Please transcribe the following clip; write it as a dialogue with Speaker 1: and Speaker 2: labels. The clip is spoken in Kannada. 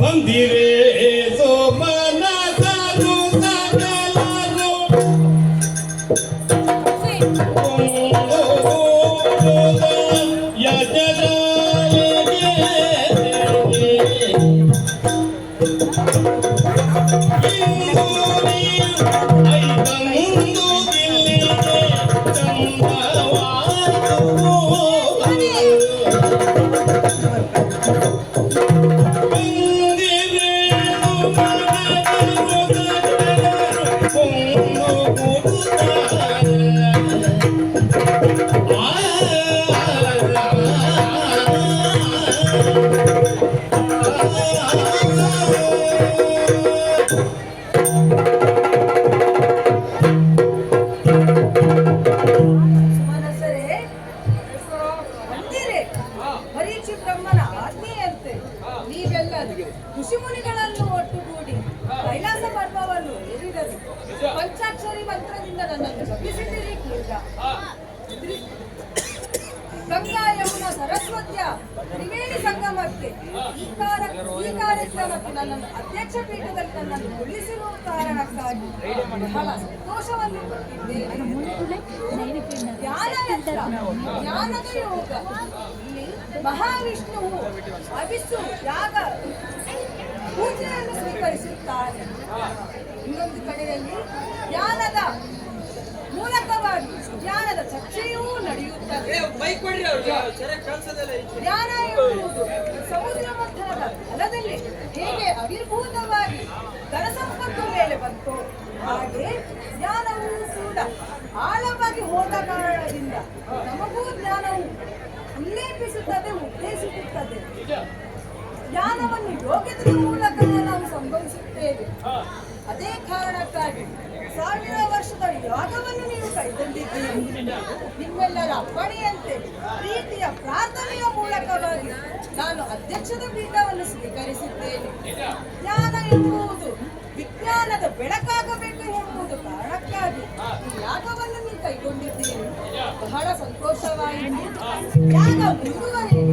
Speaker 1: ಬಂದಿರೆ ಸೋಮನ ಸಾಧು ಸಕಲರು ಯಜರಾಯಗೆ ಐದಂದು ಗಿಲ್ಲಿಗೆ ಚಂದವಾರು
Speaker 2: ಋಷಿಮುನಿಗಳನ್ನು ಒಟ್ಟುಗೂಡಿ ಕೈಲಾಸ ಪರ್ವವನ್ನು ಏರಿದರು. ಪಂಚಾಕ್ಷರಿ ಮಂತ್ರದಿಂದ ನನ್ನನ್ನು ಶಪಿಸಿದಿರಿ ಕೂಡ. ಗಂಗಾ ಯಮುನಾ ಸರಸ್ವತಿಯ ತ್ರಿವೇಣಿ ಸಂಗಮಕ್ಕೆ ಈ ಕಾರ್ಯಕ್ರಮಕ್ಕೆ ನನ್ನನ್ನು ಅಧ್ಯಕ್ಷ ಪೀಠದಲ್ಲಿ ನನ್ನನ್ನು ಕುಳ್ಳಿಸಿರುವ ಕಾರಣಕ್ಕಾಗಿ ಬಹಳ ಸಂತೋಷವನ್ನು ಪಟ್ಟಿದ್ದೇನೆ. ಜ್ಞಾನದ ಯೋಗ. ಇಲ್ಲಿ ಮಹಾವಿಷ್ಣುವು ಅವಿಸ್ಸು ಯಾಗ ಪೂಜೆಯನ್ನು ಸ್ವೀಕರಿಸುತ್ತಾರೆ. ಇನ್ನೊಂದು ಕಡೆಯಲ್ಲಿ ಜ್ಞಾನದ ಮೂಲಕವಾಗಿ ಜ್ಞಾನದ ಚರ್ಚೆಯೂ ನಡೆಯುತ್ತದೆ. ಜ್ಞಾನ ಎನ್ನುವುದು ಸಮುದ್ರ ಮಥನದ ಫಲದಲ್ಲಿ ಹೇಗೆ ಅವಿರ್ಭೂತವಾಗಿ ಧನ ಸಂಪತ್ತು ಮೇಲೆ ಬಂತು, ಹಾಗೆ ಜ್ಞಾನವೂ ಕೂಡ ಆಳವಾಗಿ ಹೋದ ಕಾರಣದಿಂದ ನಮಗೂ ಜ್ಞಾನವು ಉಲ್ಲೇಖಿಸುತ್ತದೆ, ಉದ್ದೇಶಿಸುತ್ತದೆ. ಜ್ಞಾನವನ್ನು ಯೋಗ್ಯತೆಯ ಮೂಲಕ ನಾವು ಸಂಭವಿಸುತ್ತೇವೆ. ಅದೇ ಕಾರಣಕ್ಕಾಗಿ 1000 ವರ್ಷದ ಯಾಗವನ್ನು ನೀವು ಕೈಗೊಂಡಿದ್ದೀರಿ. ನಿಮ್ಮೆಲ್ಲರ ಅಪ್ಪಣೆಯಂತೆ ಪ್ರೀತಿಯ ಪ್ರಾರ್ಥನೆಯ ಮೂಲಕವಾಗಿ ನಾನು ಅಧ್ಯಕ್ಷದ ಪೀಠವನ್ನು ಸ್ವೀಕರಿಸಿದ್ದೇನೆ. ಜ್ಞಾನ ಎನ್ನುವುದು ವಿಜ್ಞಾನದ ಬೆಳಕಾಗಬೇಕು ಎಂಬುದು ಕಾರಣಕ್ಕಾಗಿ ಈ ಯಾಗವನ್ನು ನೀವು ಕೈಗೊಂಡಿದ್ದೀರಿ. ಬಹಳ ಸಂತೋಷವಾಯಿತು. ಯಾಗ ಮುಂದುವರಿಯಲಿ.